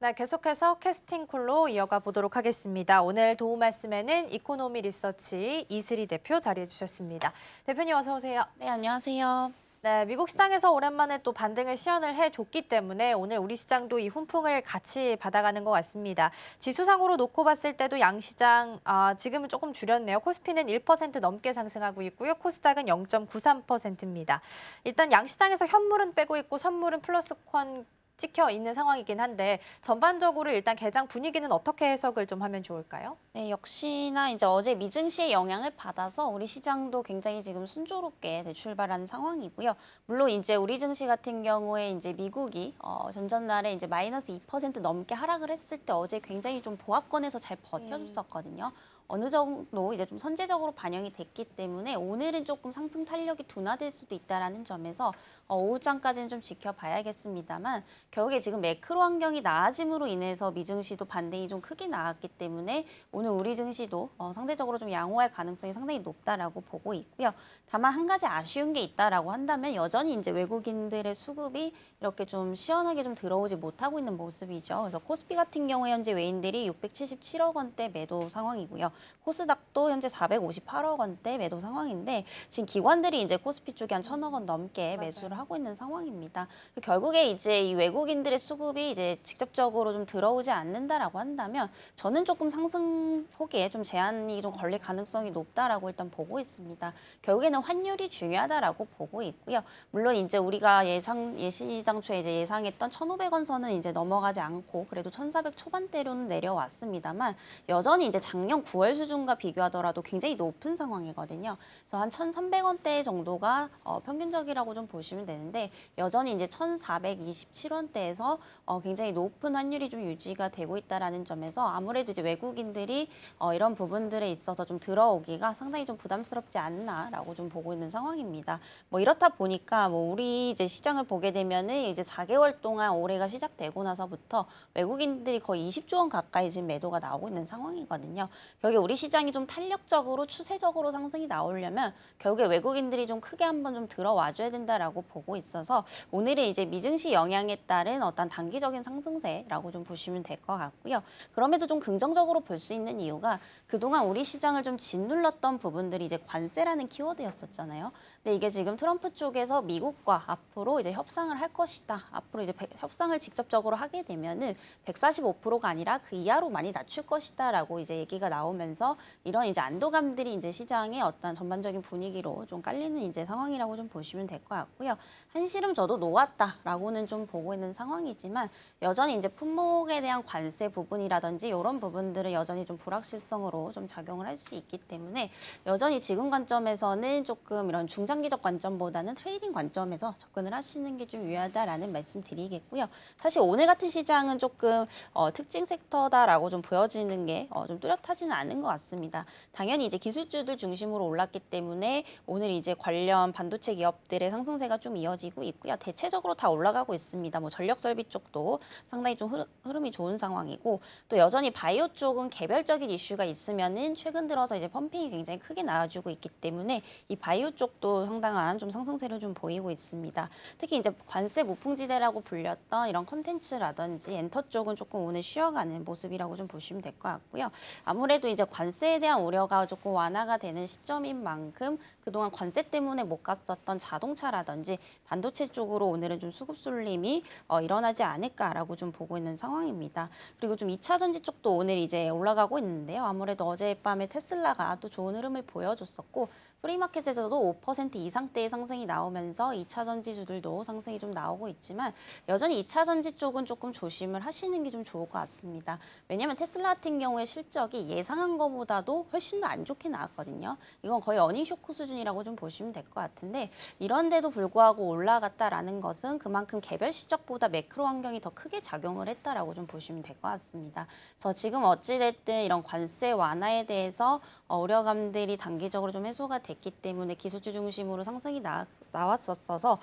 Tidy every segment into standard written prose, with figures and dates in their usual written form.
네, 계속해서 캐스팅 콜로 이어가 보도록 하겠습니다. 오늘 도움 말씀에는 이코노미 리서치 이슬희 대표 자리해 주셨습니다. 대표님 어서 오세요. 네, 안녕하세요. 네, 미국 시장에서 오랜만에 또 반등을 시연을 해줬기 때문에 오늘 우리 시장도 이 훈풍을 같이 받아가는 것 같습니다. 지수상으로 놓고 봤을 때도 양시장 지금은 조금 줄였네요. 코스피는 1% 넘게 상승하고 있고요. 코스닥은 0.93%입니다. 일단 양시장에서 현물은 빼고 있고 선물은 플러스권 찍혀 있는 상황이긴 한데 전반적으로 일단 개장 분위기는 어떻게 해석을 좀 하면 좋을까요? 네, 역시나 이제 어제 미증시의 영향을 받아서 우리 시장도 굉장히 지금 순조롭게 출발한 상황이고요. 물론 이제 우리 증시 같은 경우에 이제 미국이 전전날에 이제 마이너스 2% 넘게 하락을 했을 때 어제 굉장히 좀 보합권에서 잘 버텨줬었거든요. 어느 정도 이제 좀 선제적으로 반영이 됐기 때문에 오늘은 조금 상승 탄력이 둔화될 수도 있다라는 점에서 오후장까지는 좀 지켜봐야겠습니다만 결국에 지금 매크로 환경이 나아짐으로 인해서 미증시도 반등이 좀 크게 나왔기 때문에 오늘 우리 증시도 상대적으로 좀 양호할 가능성이 상당히 높다라고 보고 있고요. 다만 한 가지 아쉬운 게 있다라고 한다면 여전히 이제 외국인들의 수급이 이렇게 좀 시원하게 좀 들어오지 못하고 있는 모습이죠. 그래서 코스피 같은 경우에 현재 외인들이 677억 원대 매도 상황이고요. 코스닥도 현재 458억 원대 매도 상황인데 지금 기관들이 이제 코스피 쪽에 한 1,000억 원 넘게 매수를 하고 있는 상황입니다. 결국에 이제 이 외국인들의 수급이 이제 직접적으로 좀 들어오지 않는다라고 한다면 저는 조금 상승폭에 좀 제한이 좀 걸릴 가능성이 높다라고 일단 보고 있습니다. 결국에는 환율이 중요하다라고 보고 있고요. 물론 이제 우리가 예시당초에 이제 예상했던 1,500원 선은 이제 넘어가지 않고 그래도 1,400 초반대로는 내려왔습니다만 여전히 이제 작년 9월 수준과 비교하더라도 굉장히 높은 상황이거든요. 그래서 한 1,300원대 정도가 평균적이라고 좀 보시면 되는데 여전히 이제 1,427원대에서 굉장히 높은 환율이 좀 유지가 되고 있다라는 점에서 아무래도 이제 외국인들이 이런 부분들에 있어서 좀 들어오기가 상당히 좀 부담스럽지 않나라고 좀 보고 있는 상황입니다. 뭐 이렇다 보니까 뭐 우리 이제 시장을 보게 되면은 이제 4개월 동안 올해가 시작되고 나서부터 외국인들이 거의 20조 원 가까이 지금 매도가 나오고 있는 상황이거든요. 결국에 우리 시장이 좀 탄력적으로 추세적으로 상승이 나오려면 결국에 외국인들이 좀 크게 한번 좀 들어와줘야 된다라고 보고 있어서 오늘은 이제 미증시 영향에 따른 어떤 단기적인 상승세라고 좀 보시면 될 것 같고요. 그럼에도 좀 긍정적으로 볼 수 있는 이유가 그동안 우리 시장을 좀 짓눌렀던 부분들이 이제 관세라는 키워드였었잖아요. 근데 이게 지금 트럼프 쪽에서 미국과 앞으로 이제 협상을 할 것이다. 앞으로 이제 협상을 직접적으로 하게 되면은 145%가 아니라 그 이하로 많이 낮출 것이다라고 이제 얘기가 나오면서 이런 이제 안도감들이 이제 시장의 어떤 전반적인 분위기로 좀 깔리는 이제 상황이라고 좀 보시면 될 것 같고요. 한시름 저도 놓았다라고는 좀 보고 있는 상황이지만 여전히 이제 품목에 대한 관세 부분이라든지 이런 부분들은 여전히 좀 불확실성으로 좀 작용을 할 수 있기 때문에 여전히 지금 관점에서는 조금 이런 중장기적 관점보다는 트레이딩 관점에서 접근을 하시는 게 좀 유효하다라는 말씀 드리겠고요. 사실 오늘 같은 시장은 조금 특징 섹터다라고 좀 보여지는 게 좀 뚜렷하지는 않은 것 같습니다. 당연히 이제 기술주들 중심으로 올랐기 때문에 오늘 이제 관련 반도체 기업들의 상승세가 좀 이어지고 있고요. 대체적으로 다 올라가고 있습니다. 뭐 전력 설비 쪽도 상당히 좀 흐름이 좋은 상황이고 또 여전히 바이오 쪽은 개별적인 이슈가 있으면은 최근 들어서 이제 펌핑이 굉장히 크게 나와주고 있기 때문에 이 바이오 쪽도 상당한 좀 상승세를 좀 보이고 있습니다. 특히 이제 관세 무풍지대라고 불렸던 이런 컨텐츠라든지 엔터 쪽은 조금 오늘 쉬어가는 모습이라고 좀 보시면 될 것 같고요. 아무래도 이제 관세에 대한 우려가 조금 완화가 되는 시점인 만큼 그동안 관세 때문에 못 갔었던 자동차라든지 반도체 쪽으로 오늘은 좀 수급 쏠림이 일어나지 않을까라고 좀 보고 있는 상황입니다. 그리고 좀 2차 전지 쪽도 오늘 이제 올라가고 있는데요. 아무래도 어젯밤에 테슬라가 또 좋은 흐름을 보여줬었고 프리마켓에서도 5% 이상대의 상승이 나오면서 2차 전지주들도 상승이 좀 나오고 있지만 여전히 2차 전지 쪽은 조금 조심을 하시는 게 좀 좋을 것 같습니다. 왜냐하면 테슬라 같은 경우에 실적이 예상한 것보다도 훨씬 더 안 좋게 나왔거든요. 이건 거의 어닝 쇼크 수준이라고 좀 보시면 될 것 같은데 이런데도 불구하고 올라갔다라는 것은 그만큼 개별 실적보다 매크로 환경이 더 크게 작용을 했다라고 좀 보시면 될 것 같습니다. 그래서 지금 어찌됐든 이런 관세 완화에 대해서 우려감들이 단기적으로 좀 해소가 됐기 때문에 기술주 중심으로 상승이 나왔었어서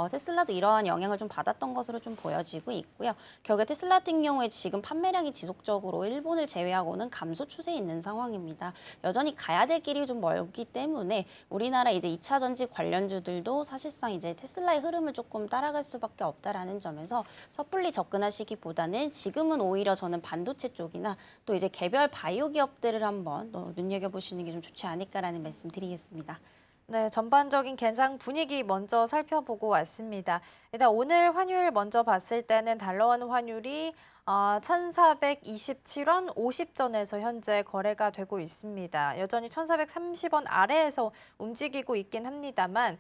테슬라도 이러한 영향을 좀 받았던 것으로 좀 보여지고 있고요. 결국에 테슬라 같은 경우에 지금 판매량이 지속적으로 일본을 제외하고는 감소 추세에 있는 상황입니다. 여전히 가야 될 길이 좀 멀기 때문에 우리나라 이제 2차 전지 관련주들도 사실상 이제 테슬라의 흐름을 조금 따라갈 수밖에 없다라는 점에서 섣불리 접근하시기보다는 지금은 오히려 저는 반도체 쪽이나 또 이제 개별 바이오 기업들을 한번 눈여겨보시는 게 좀 좋지 않을까라는 말씀 드리겠습니다. 네, 전반적인 개장 분위기 먼저 살펴보고 왔습니다. 일단 오늘 환율 먼저 봤을 때는 달러원 환율이 1,427원 50전에서 현재 거래가 되고 있습니다. 여전히 1,430원 아래에서 움직이고 있긴 합니다만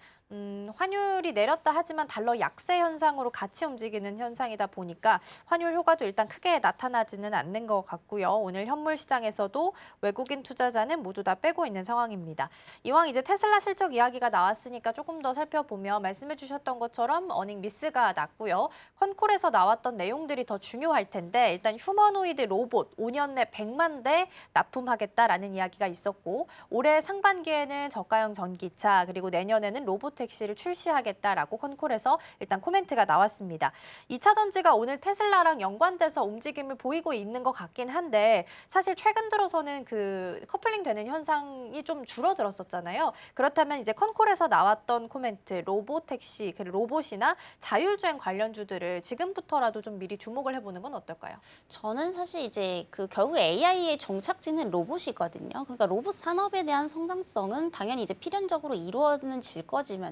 환율이 내렸다 하지만 달러 약세 현상으로 같이 움직이는 현상이다 보니까 환율 효과도 일단 크게 나타나지는 않는 것 같고요. 오늘 현물 시장에서도 외국인 투자자는 모두 다 빼고 있는 상황입니다. 이왕 이제 테슬라 실적 이야기가 나왔으니까 조금 더 살펴보면 말씀해 주셨던 것처럼 어닝 미스가 났고요. 컨콜에서 나왔던 내용들이 더 중요할 텐데 일단 휴머노이드 로봇 5년 내 100만 대 납품하겠다라는 이야기가 있었고 올해 상반기에는 저가형 전기차 그리고 내년에는 로봇 택시를 출시하겠다라고 컨콜에서 일단 코멘트가 나왔습니다. 2차 전지가 오늘 테슬라랑 연관돼서 움직임을 보이고 있는 것 같긴 한데 사실 최근 들어서는 그 커플링 되는 현상이 좀 줄어들었었잖아요. 그렇다면 이제 컨콜에서 나왔던 코멘트 로봇 택시, 그리고 로봇이나 자율주행 관련주들을 지금부터라도 좀 미리 주목을 해보는 건 어떨까요? 저는 사실 이제 그 결국 AI의 종착지는 로봇이거든요. 그러니까 로봇 산업에 대한 성장성은 당연히 이제 필연적으로 이루어는 질 거지만은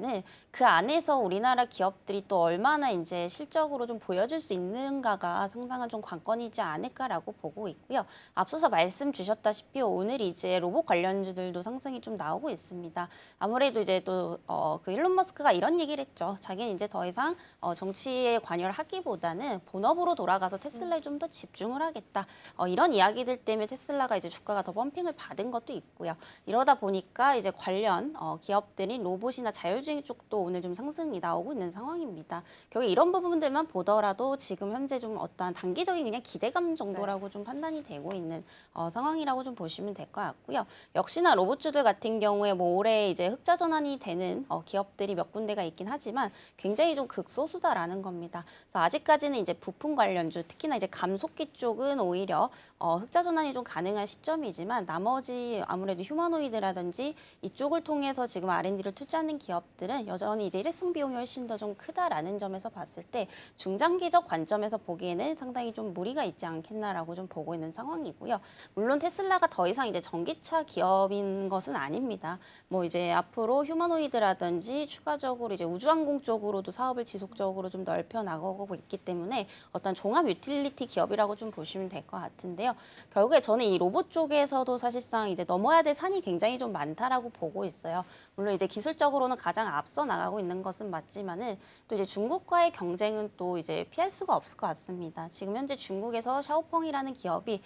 그 안에서 우리나라 기업들이 또 얼마나 이제 실적으로 좀 보여줄 수 있는가가 상당한 좀 관건이지 않을까라고 보고 있고요. 앞서서 말씀 주셨다시피 오늘 이제 로봇 관련주들도 상승이 좀 나오고 있습니다. 아무래도 이제 또 그 일론 머스크가 이런 얘기를 했죠. 자기는 이제 더 이상 정치에 관여를 하기보다는 본업으로 돌아가서 테슬라에 좀 더 집중을 하겠다. 이런 이야기들 때문에 테슬라가 이제 주가가 더 펌핑을 받은 것도 있고요. 이러다 보니까 이제 관련 기업들인 로봇이나 자율주행 쪽도 오늘 좀 상승이 나오고 있는 상황입니다. 결국 이런 부분들만 보더라도 지금 현재 좀 어떠한 단기적인 그냥 기대감 정도라고 좀 판단이 되고 있는 상황이라고 좀 보시면 될 것 같고요. 역시나 로봇주들 같은 경우에 뭐 올해 이제 흑자 전환이 되는 기업들이 몇 군데가 있긴 하지만 굉장히 좀 극소수다라는 겁니다. 그래서 아직까지는 이제 부품 관련주, 특히나 이제 감속기 쪽은 오히려 흑자 전환이 좀 가능한 시점이지만 나머지 아무래도 휴머노이드라든지 이쪽을 통해서 지금 R&D를 투자하는 기업들은 여전히 이제 일회성 비용이 훨씬 더 좀 크다라는 점에서 봤을 때 중장기적 관점에서 보기에는 상당히 좀 무리가 있지 않겠나라고 좀 보고 있는 상황이고요. 물론 테슬라가 더 이상 이제 전기차 기업인 것은 아닙니다. 뭐 이제 앞으로 휴머노이드라든지 추가적으로 이제 우주항공 쪽으로도 사업을 지속적으로 좀 넓혀 나가고 있기 때문에 어떤 종합 유틸리티 기업이라고 좀 보시면 될 것 같은데요. 결국에 저는 이 로봇 쪽에서도 사실상 이제 넘어야 될 산이 굉장히 좀 많다라고 보고 있어요. 물론 이제 기술적으로는 가장 앞서 나가고 있는 것은 맞지만은 또 이제 중국과의 경쟁은 또 이제 피할 수가 없을 것 같습니다. 지금 현재 중국에서 샤오펑이라는 기업이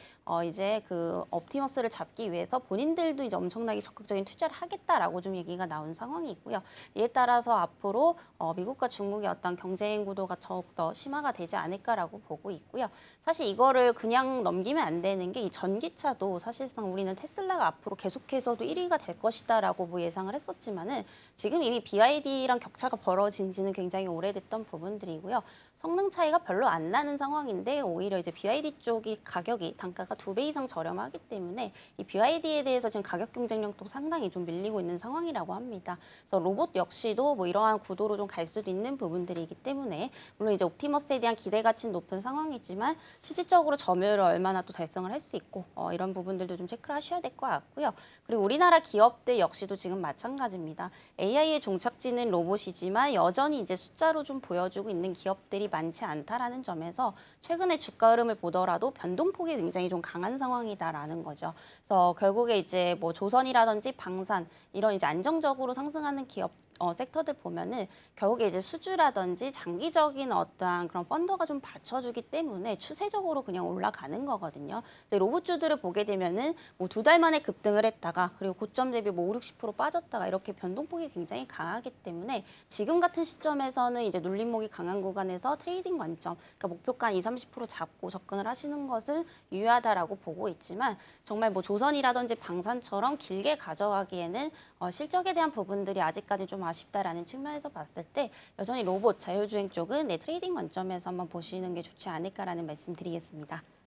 이제 그 옵티머스를 잡기 위해서 본인들도 이제 엄청나게 적극적인 투자를 하겠다라고 좀 얘기가 나온 상황이고요. 이에 따라서 앞으로 미국과 중국의 어떤 경쟁 구도가 더욱더 심화가 되지 않을까라고 보고 있고요. 사실 이거를 그냥 넘기면 안 되는 게 이 전기차도 사실상 우리는 테슬라가 앞으로 계속해서도 1위가 될 것이다라고 뭐 예상을 했었지만은 지금 이미 BYD랑 격차가 벌어진 지는 굉장히 오래됐던 부분들이고요. 성능 차이가 별로 안 나는 상황인데 오히려 이제 BYD 쪽이 가격이 단가가 2배 이상 저렴하기 때문에 이 BYD에 대해서 지금 가격 경쟁력도 상당히 좀 밀리고 있는 상황이라고 합니다. 그래서 로봇 역시도 뭐 이러한 구도로 좀 갈 수도 있는 부분들이기 때문에 물론 이제 옵티머스에 대한 기대 가치는 높은 상황이지만 실질적으로 점유율을 얼마나 또 달성을 할 수 있고 이런 부분들도 좀 체크를 하셔야 될 것 같고요. 그리고 우리나라 기업들 역시도 지금 마찬가지입니다. AI의 종착지는 로봇이지만 여전히 이제 숫자로 좀 보여주고 있는 기업들이 많지 않다라는 점에서 최근에 주가 흐름을 보더라도 변동폭이 굉장히 좀 강한 상황이다라는 거죠. 그래서 결국에 이제 뭐 조선이라든지 방산 이런 이제 안정적으로 상승하는 기업 섹터들 보면은 결국에 이제 수주라든지 장기적인 어떠한 그런 펀더가 좀 받쳐주기 때문에 추세적으로 그냥 올라가는 거거든요. 이제 로봇주들을 보게 되면은 뭐 2달 만에 급등을 했다가 그리고 고점 대비 뭐 5, 60% 빠졌다가 이렇게 변동폭이 굉장히 강하기 때문에 지금 같은 시점에서는 이제 눌림목이 강한 구간에서 트레이딩 관점, 그러니까 목표가 2, 30% 잡고 접근을 하시는 것은 유효하다라고 보고 있지만 정말 뭐 조선이라든지 방산처럼 길게 가져가기에는 실적에 대한 부분들이 아직까지 좀 아쉽다라는 측면에서 봤을 때 여전히 로봇, 자율주행 쪽은 트레이딩 관점에서 한번 보시는 게 좋지 않을까라는 말씀 드리겠습니다.